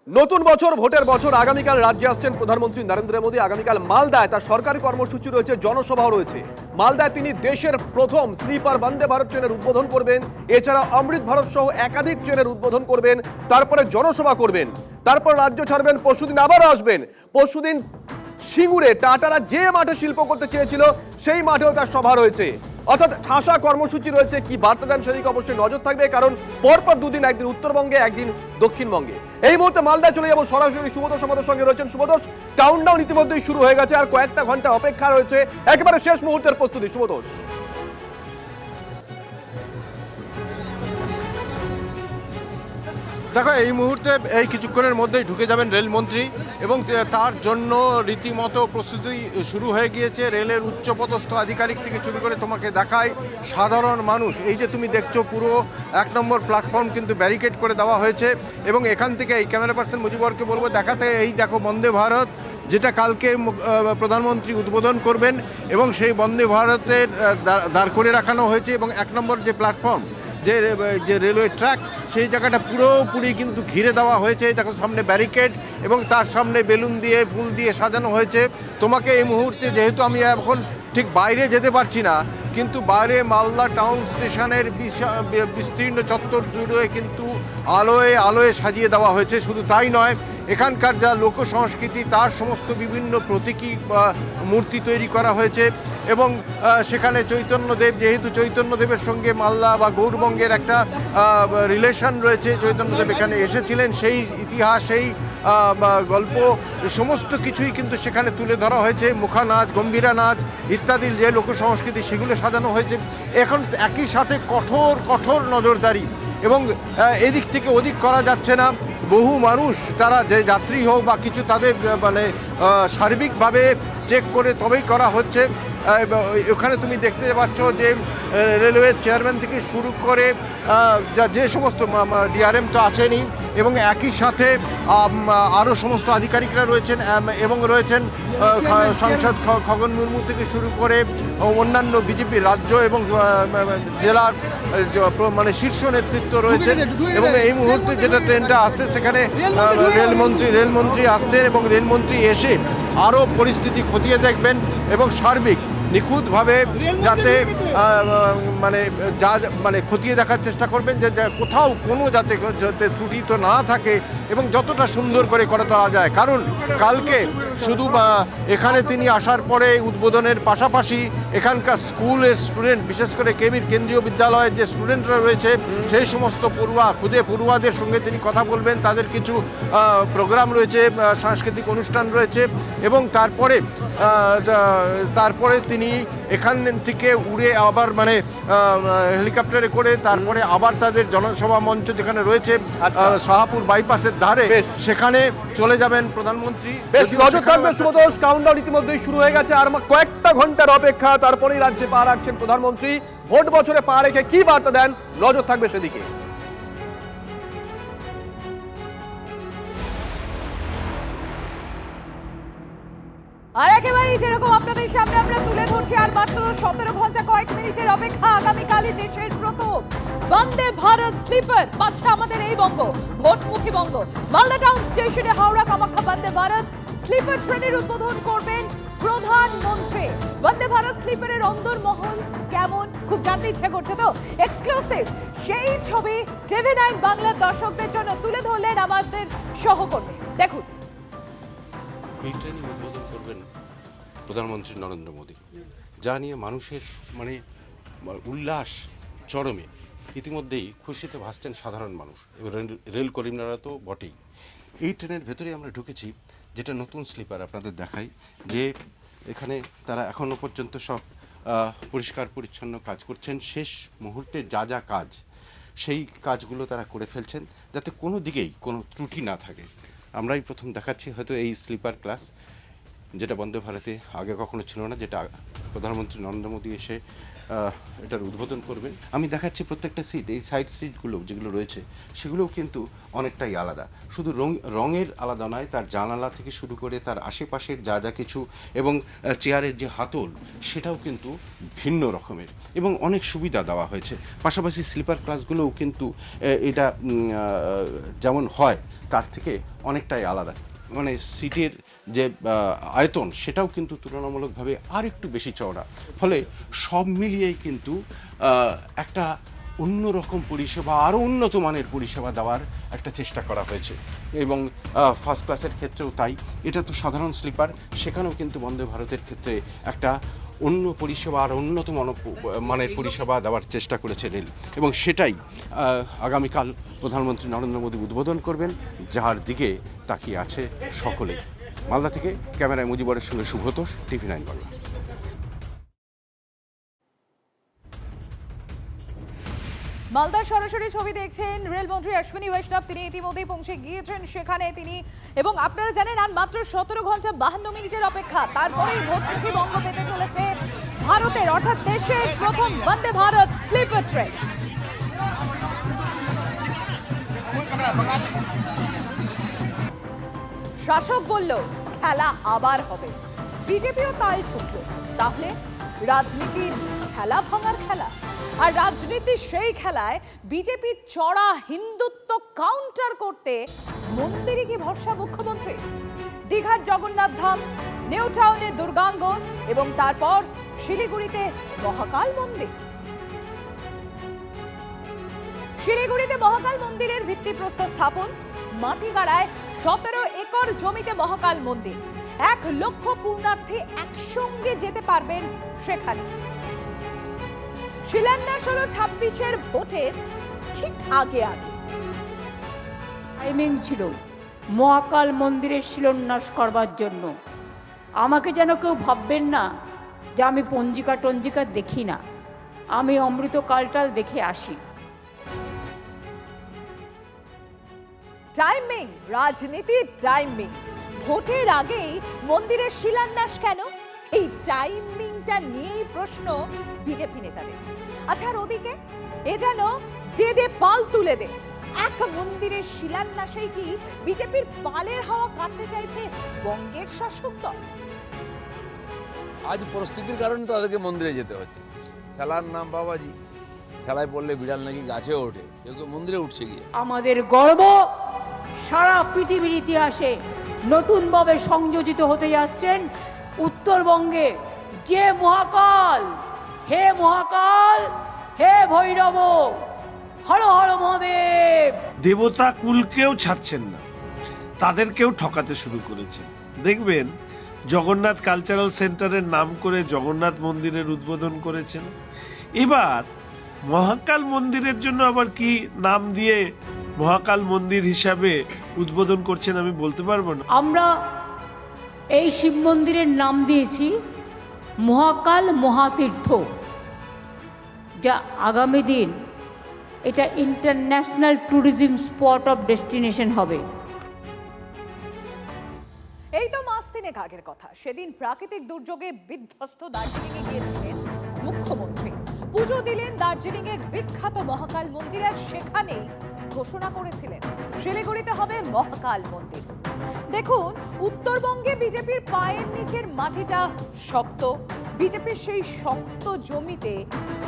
নতুন বছর, ভোটের বছর। আগামীকাল রাজ্যে আসছেন প্রধানমন্ত্রী নরেন্দ্র মোদী। আগামীকাল মালদায় তার সরকারি কর্মসূচি রয়েছে, জনসভাও রয়েছে। মালদায় তিনি দেশের প্রথম স্লিপার বন্দে ভারত ট্রেনের উদ্বোধন করবেন। এছাড়া অমৃত ভারত সহ একাধিক ট্রেনের উদ্বোধন করবেন, তারপরে জনসভা করবেন, তারপর রাজ্য ছাড়বেন। পরশুদিন আবারও আসবেন। পরশুদিন সিঙ্গুরে টাটারা যে মাঠে শিল্প করতে চেয়েছিল সেই মাঠেও তার সভা রয়েছে। অর্থাৎ ঠাসা কর্মসূচি রয়েছে। কি বার্তা দেন সেদিকে অবশ্যই নজর থাকবে, কারণ পরপর দুদিন, একদিন উত্তরবঙ্গে, একদিন দক্ষিণবঙ্গে। এই মুহূর্তে মালদায় চলে যাবো সরাসরি। সুবোধ আমাদের সঙ্গে রয়েছেন। সুবোধ, কাউন্টডাউন ইতিমধ্যেই শুরু হয়ে গেছে, আর কয়েকটা ঘন্টা অপেক্ষা রয়েছে, একেবারে শেষ মুহূর্তের প্রস্তুতি। সুবোধ, দেখো, এই মুহূর্তে এই কিছুক্ষণের মধ্যেই ঢুকে যাবেন রেলমন্ত্রী এবং তার জন্য রীতিমতো প্রস্তুতি শুরু হয়ে গিয়েছে। রেলের উচ্চপদস্থ আধিকারিক থেকে শুরু করে তোমাকে দেখায় সাধারণ মানুষ। এই যে তুমি দেখছো, পুরো 1 নম্বর প্ল্যাটফর্ম কিন্তু ব্যারিকেড করে দেওয়া হয়েছে এবং এখান থেকে এই ক্যামেরা পার্সন মুজিবরকে বলবো দেখাতে। এই দেখো বন্দে ভারত, যেটা কালকে প্রধানমন্ত্রী উদ্বোধন করবেন এবং সেই বন্দে ভারতের দাঁড় করে রাখানো হয়েছে। এবং 1 নম্বর যে প্ল্যাটফর্ম, যে রেলওয়ে ট্র্যাক, সেই জায়গাটা পুরোপুরি কিন্তু ঘিরে দেওয়া হয়েছে। দেখো সামনে ব্যারিকেড এবং তার সামনে বেলুন দিয়ে, ফুল দিয়ে সাজানো হয়েছে। তোমাকে এই মুহূর্তে, যেহেতু আমি এখন ঠিক বাইরে যেতে পারছি না, কিন্তু বাইরে মালদা টাউন স্টেশনের বিস্তীর্ণ চত্বর জুড়ে কিন্তু আলোয় আলোয় সাজিয়ে দেওয়া হয়েছে। শুধু তাই নয়, এখানকার যা লোক সংস্কৃতি, তার সমস্ত বিভিন্ন প্রতীকী মূর্তি তৈরি করা হয়েছে। এবং সেখানে চৈতন্যদেব, যেহেতু চৈতন্যদেবের সঙ্গে মালদা বা গৌরবঙ্গের একটা রিলেশন রয়েছে, চৈতন্যদেব এখানে এসেছিলেন, সেই ইতিহাস, সেই গল্প, সমস্ত কিছুই কিন্তু সেখানে তুলে ধরা হয়েছে। মুখা নাচ, গম্ভীরা নাচ ইত্যাদি যে লোক সংস্কৃতি, সেগুলো সাজানো হয়েছে। এখন একই সাথে কঠোর কঠোর নজরদারি, এবং এদিক থেকে ওদিক করা যাচ্ছে না। বহু মানুষ, তারা যে যাত্রী হোক বা কিছু, তাদের মানে সার্বিকভাবে চেক করে তবেই করা হচ্ছে। ওখানে তুমি দেখতে পাচ্ছ যে রেলওয়ে চেয়ারম্যান থেকে শুরু করে যে সমস্ত ডিআরএম তো আছেনই, এবং একই সাথে আরও সমস্ত আধিকারিকরা রয়েছেন এবং রয়েছেন সাংসদ খগন মুর্মু থেকে শুরু করে অন্যান্য বিজেপি রাজ্য এবং জেলার মানে শীর্ষ নেতৃত্ব রয়েছে। এবং এই মুহূর্তে যেটা ট্রেনটা আসছে, সেখানে রেলমন্ত্রী আসছেন এবং রেলমন্ত্রী এসে আরও পরিস্থিতি খতিয়ে দেখবেন এবং সার্বিক নিখুঁতভাবে যাতে মানে খতিয়ে দেখার চেষ্টা করবেন যে কোথাও কোনো যাতে ত্রুটি তো না থাকে এবং যতটা সুন্দর করে করা যায়। কারণ কালকে শুধু এখানে তিনি আসার পরে উদ্বোধনের পাশাপাশি এখানকার স্কুলের স্টুডেন্ট, বিশেষ করে কেবির কেন্দ্রীয় বিদ্যালয়ের যে স্টুডেন্টরা রয়েছে, সেই সমস্ত পড়ুয়াদের সঙ্গে তিনি কথা বলবেন। তাদের কিছু প্রোগ্রাম রয়েছে, সাংস্কৃতিক অনুষ্ঠান রয়েছে, এবং তারপরে তিনি এখান থেকে উড়ে আবার মানে হেলিকপ্টারে করে তারপরে আবার তাদের জনসভা মঞ্চ যেখানে রয়েছে শাহপুর বাইপাসের ধারে, সেখানে চলে যাবেন প্রধানমন্ত্রী। বেশ নজর থাকবে সুবোধ। কাউন্টডাউন ইতিমধ্যেই শুরু হয়ে গেছে, আর কয়েকটা ঘন্টার অপেক্ষা, তারপরেই রাজ্যে পা রাখছেন প্রধানমন্ত্রী। ভোট বছরে পা রেখে কি বার্তা দেন, নজর থাকবে সেদিকে। আর একেবারেই যেরকম আপনাদের সামনে আমরা তুলে ধরছি, আর মাত্র 17 ঘন্টা কয়েক মিনিটের অপেক্ষা। আগামীকালই দেশের প্রথম বন্দে ভারত স্লিপার পাচ্ছে আমাদের এই বঙ্গ, ভোটমুখী বঙ্গ। মালদা টাউন স্টেশনে হাওড়া কামাখ্যা বন্দে ভারত স্লিপার ট্রেনের উদ্বোধন করবেন প্রধানমন্ত্রী। বন্দে ভারত স্লিপারের অন্দরমহল কেমন খুব জানতে ইচ্ছে করছে তো? এক্সক্লুসিভ সেই ছবি TV9 বাংলার দর্শকদের জন্য তুলে ধরলেন আমাদের সহকর্মী। দেখুন, এই ট্রেনিং উদ্বোধন করবেন প্রধানমন্ত্রী নরেন্দ্র মোদী, যা নিয়ে মানুষের মানে উল্লাস চরমে। ইতিমধ্যেই খুশিতে ভাসছেন সাধারণ মানুষ, এবং রেল কর্মীরা তো বটেই। এই ট্রেনের ভেতরে আমরা ঢুকেছি, যেটা নতুন স্লিপার। আপনাদের দেখাই যে এখানে তারা এখনও পর্যন্ত সব পরিষ্কার পরিচ্ছন্ন কাজ করছেন। শেষ মুহূর্তে যা কাজ, সেই কাজগুলো তারা করে ফেলছেন, যাতে কোনো দিকেই কোনো ত্রুটি না থাকে। আমরাই প্রথম দেখাচ্ছি হয়তো এই স্লিপার ক্লাস। যেটা বন্দে ভারতে আগে কখনো ছিল না, যেটা প্রধানমন্ত্রী নরেন্দ্র মোদী এসে এটার উদ্বোধন করবেন। আমি দেখাচ্ছি প্রত্যেকটা সিট, এই সাইড সিটগুলো যেগুলো রয়েছে সেগুলোও কিন্তু অনেকটাই আলাদা। শুধু রঙের আলাদা নয়, তার জানালা থেকে শুরু করে তার আশেপাশের যা যা কিছু এবং চেয়ারের যে হাতল সেটাও কিন্তু ভিন্ন রকমের এবং অনেক সুবিধা দেওয়া হয়েছে। পাশাপাশি স্লিপার ক্লাসগুলোও কিন্তু এটা যেমন হয় তার থেকে অনেকটাই আলাদা, মানে সিটের যে আয়তন সেটাও কিন্তু তুলনামূলকভাবে আর একটু বেশি চওড়া। ফলে সব মিলিয়েই কিন্তু একটা অন্যরকম পরিষেবা, আরও উন্নত মানের পরিষেবা দেওয়ার একটা চেষ্টা করা হয়েছে এবং ফার্স্ট ক্লাসের ক্ষেত্রেও তাই। এটা তো সাধারণ স্লিপার, সেখানেও কিন্তু বন্দে ভারতের ক্ষেত্রে একটা অন্য পরিষেবা আর উন্নত মানের পরিষেবা দেওয়ার চেষ্টা করেছে রেল, এবং সেটাই আগামীকাল প্রধানমন্ত্রী নরেন্দ্র মোদী উদ্বোধন করবেন, যার দিকে তাকিয়ে আছে সকলেই। মালদা থেকে ক্যামেরায় মুজিবরের সঙ্গে সুব্রতোষ, TV9 বাংলা। মালদার সরাসরি ছবি দেখছেন রেলমন্ত্রী অশ্বিনী বৈষ্ণব। তিনি ইতিমধ্যেই পৌঁছে গিয়েছেন সেখানে তিনি, এবং আপনারা জানেন আর মাত্র 17 ঘন্টা 52 মিনিটের অপেক্ষা, তারপরেই ভোটমুখী বঙ্গ পেতে চলেছে ভারতের অর্থাৎ দেশের প্রথম বন্দে ভারত স্লিপার ট্রেন। শাসক বলল খেলা আবার হবে, বিজেপিও তাল ঠুকলো। তাহলে রাজনীতির খেলা ভাঙার খেলা, আর রাজনীতির সেই খেলায় বিজেপি চড়া হিন্দুত্ব কাউন্টার করতে মন্দিরে কি ভরসা মুখ্যমন্ত্রী? দীঘার জগন্নাথ ধাম, নিউ টাউনে দুর্গাঙ্গন এবং তারপর শিলিগুড়িতে মহাকাল মন্দির। শিলিগুড়িতে মহাকাল মন্দিরের ভিত্তিপ্রস্তর স্থাপন, মাটিগাড়ায় 17 একর জমিতে মহাকাল মন্দির। 1 লক্ষ পূর্ণার্থী একসঙ্গে যেতে পারবেন সেখানে। শিলান্যাস হলো 26-এর ভোটের ঠিক আগে আগে। টাইমিং ছিল মহাকাল মন্দিরের শিলান্যাস করবার জন্য। আমাকে যেন কেউ ভাববেন না যে আমি পঞ্জিকা টঞ্জিকা দেখি না, আমি অমৃতকালটাল দেখে আসি। টাইমিং, রাজনীতির টাইমিং। ভোটের আগেই মন্দিরের শিলান্যাস কেন? এই টাইমিংটা নিয়েই প্রশ্ন বিজেপি নেতাদের। আচ্ছা, আর ওদিকে এ যেন দে পাল তুলে দে। এক মন্দিরের শিলান্যাসেই কি বিজেপির পালের হাওয়া কাটতে চাইছে বঙ্গের শাসক দল? আজ পরিস্থিতির কারণে তাদেরকে মন্দিরে যেতে হচ্ছে। খেলার নাম বাবাজি, খেলায় পড়লে বিড়াল নাকি গাছে ওঠে, কেউ কেউ মন্দিরে উঠছে গিয়ে। আমাদের গর্ব সারা পৃথিবীর ইতিহাসে নতুনভাবে সংযোজিত হতে যাচ্ছেন উত্তরবঙ্গে যে মহাকাল। হে মহাকাল, হে ভৈরব, হর হর মহাদেব। দেবতা কুলকেও ছাড়ছেন না, তাদেরকেও ঠকাতে শুরু করেছেন। দেখবেন জগন্নাথ কালচারাল সেন্টারের নাম করে জগন্নাথ মন্দিরের উদ্বোধন করেছেন। এবার মহাকাল মন্দিরের জন্য আবার কি নাম দিয়ে মহাকাল মন্দির হিসাবে উদ্বোধন করছেন আমি বলতে পারবো না। আমরা এই শিব মন্দিরের নাম দিয়েছি মহাকাল মহাতীর্থ, যা আগামী দিন এটা international tourism spot of destination হবে। এই তো মাস তিনেক আগের কথা। সেদিন প্রাকৃতিক দুর্যোগে বিধ্বস্ত দার্জিলিংয়ে গিয়েছিলেন মুখ্যমন্ত্রী। পুজো দিলেন দার্জিলিং এর বিখ্যাত মহাকাল মন্দির, আর সেখানেই ঘোষণা করেছিলেন শিলিগুড়িতে হবে মহাকাল মন্দির। দেখুন, উত্তরবঙ্গে বিজেপির পায়ের নিচের মাটিটা শক্ত। বিজেপির সেই শক্ত জমিতে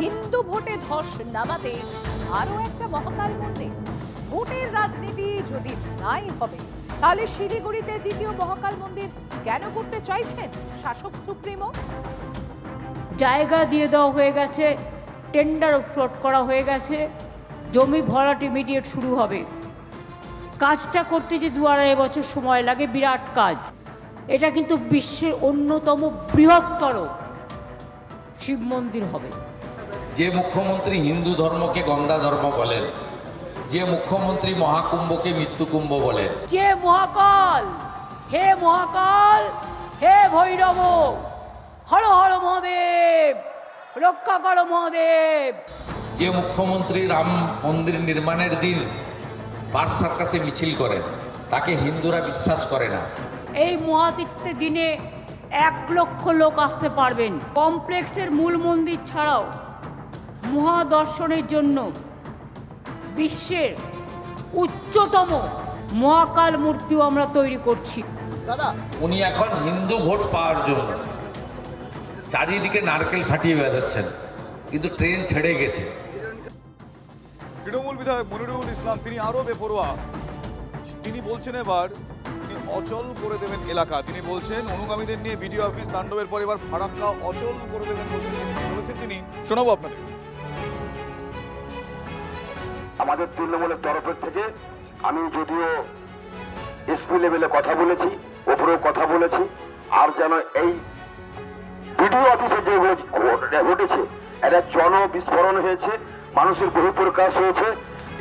হিন্দু ভোটে ধস নামাতে আরো একটা মহাকাল মন্দির। ভোটের রাজনীতি যদি নাই হবে, তাহলে শিলিগুড়িতে দ্বিতীয় মহাকাল মন্দির কেন করতে চাইছেন শাসক সুপ্রিমো? জায়গা দিয়ে দেওয়া হয়ে গেছে, টেন্ডার ফ্লোট করা হয়ে গেছে, জমি ভরাট ইমিডিয়েট শুরু হবে। কাজটা করতে যে 2-2.5 বছর সময় লাগে, বিরাট কাজ। এটা কিন্তু বিশ্বের অন্যতম বৃহত্তর শিব মন্দির হবে। যে মুখ্যমন্ত্রী হিন্দু ধর্মকে গঙ্গা ধর্ম বলেন, যে মুখ্যমন্ত্রী মহাকুম্ভকে মৃত্যুকুম্ভ বলেন, যে মহাকাল, হে মহাকাল, হে ভৈরব, হর হর মহাদেব, রক্ষা করো মহাদেব। যে মুখ্যমন্ত্রী রাম মন্দির নির্মাণের দিন পার্ক সার্কাসে মিছিল করেন, তাকে হিন্দুরা বিশ্বাস করে না। এই মহাতীর্থের দিনে 1 লক্ষ লোক আসতে পারবেন। কমপ্লেক্সের মূল মন্দির ছাড়াও মহাদর্শনের জন্য বিশ্বের উচ্চতম মহাকাল মূর্তিও আমরা তৈরি করছি। উনি এখন হিন্দু ভোট পাওয়ার জন্য চারিদিকে নারকেল ফাটিয়ে বেড়াচ্ছেন, কিন্তু ট্রেন ছেড়ে গেছে। তৃণমূল বিধায়ক মনিরুল ইসলাম তিনি আরো বেপরোয়া। তিনি বলছেন এবার তিনি অচল করে দেবেন এলাকা। তিনি বলছেন অনুগামীদের নিয়ে বিডিও অফিস তাণ্ডবের পর এবার ফারাক্কা অচল করে দেবেন বলেছেন তিনি। শোনাবো আপনাদের। আমাদের তৃণমূলের তরফের থেকে আমি যদিও এসপি লেভেলে কথা বলেছি, ওপরেও কথা বলেছি, আর যেন এই বিডিও অফিসে যে ঘটেছে এটা জনবিস্ফোরণ হয়েছে, মানুষের বহিঃপ্রকাশ হয়েছে।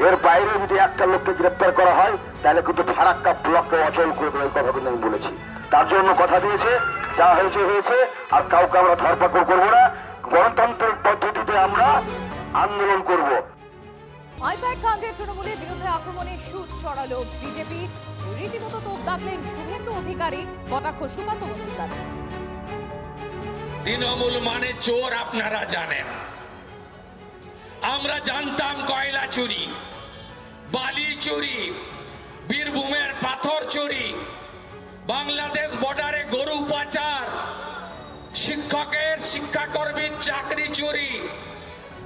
এর বাইরে যদি একটা লোককে গ্রেপ্তার করা হয় তাহলে কিন্তু ফারাক্কা ব্লককে অচল করে দেওয়ার কথা কিন্তু আমি বলেছি। তার জন্য কথা দিয়েছে, যা হয়েছে হয়েছে, আর কাউকে আমরা ধরপাকড় করবো না। গণতন্ত্রের পদ্ধতিতে আমরা আন্দোলন করব। আইপ্যাক কাণ্ডে তৃণমূলের বিরুদ্ধে আক্রমণের সুর চড়ালো বিজেপি। রীতিমতো তোপ দাগলেন শুভেন্দু অধিকারী, কটাক্ষ সুকান্ত মজুমদার। তৃণমূল মানে চোর আপনারা জানেন, আমরা জানতাম কয়লা চুরি, বালি চুরি, বীরভূমের পাথর চুরি, বাংলাদেশ বর্ডারে গরু পাচার, শিক্ষকের শিক্ষাকর্মীর চাকরি চুরি,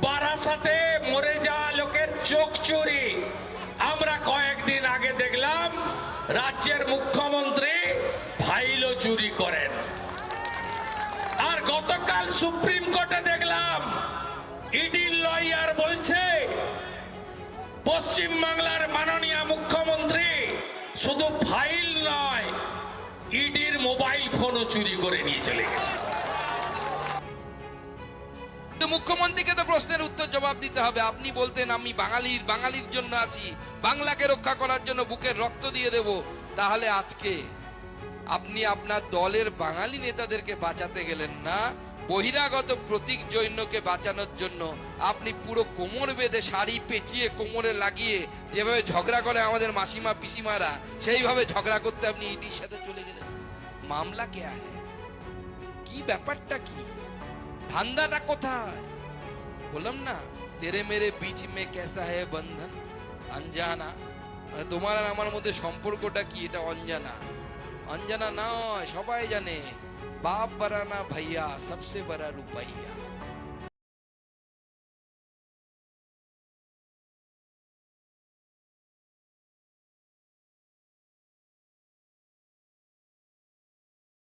বারাসাতে মরে যাওয়া লোকের চোখ চুরি। আমরা কয়েকদিন আগে দেখলাম রাজ্যের মুখ্যমন্ত্রী ফাইলও চুরি করেন। আর গতকাল সুপ্রিম কোর্টে দেখলাম ইডির লয়ার বলছে পশ্চিম বাংলার মাননীয় মুখ্যমন্ত্রী শুধু ফাইল নয়, ইডির মোবাইল ফোনও চুরি করে নিয়ে চলে গেছে। মুখ্যমন্ত্রীকে তো প্রশ্নের উত্তর জবাব দিতে হবে। আপনি বলতেন আমি বাঙালির জন্য আছি, বাংলাকে রক্ষা করার জন্য বুকের রক্ত দিয়ে দেব, তাহলে আজকে আপনি আপনার দলের বাঙালি নেতাদেরকে বাঁচাতে গেলেন না, বহিরাগত প্রতীক জৈন্যকে বাঁচানোর জন্য আপনি পুরো কোমর বেঁধে শাড়ি পেঁচিয়ে কোমরে লাগিয়ে যেভাবে ঝগড়া করে আমাদের মাসিমা পিসিমারা, সেইভাবে ঝগড়া করতে আপনি ইডির সাথে চলে গেলেন। মামলা কে আহে, কি ব্যাপারটা কি, ধান্দাটা কোথায়? বললাম না, তেরে মেরে বীচ মে কেসা হে বন্ধন অঞ্জানা, মানে তোমার আর আমার মধ্যে সম্পর্কটা কি, এটা অঞ্জানা। অঞ্জানা নয়, সবাই জানে, বাপ বাড়া না ভাইয়া, সবসে বড়া রুপাইয়া।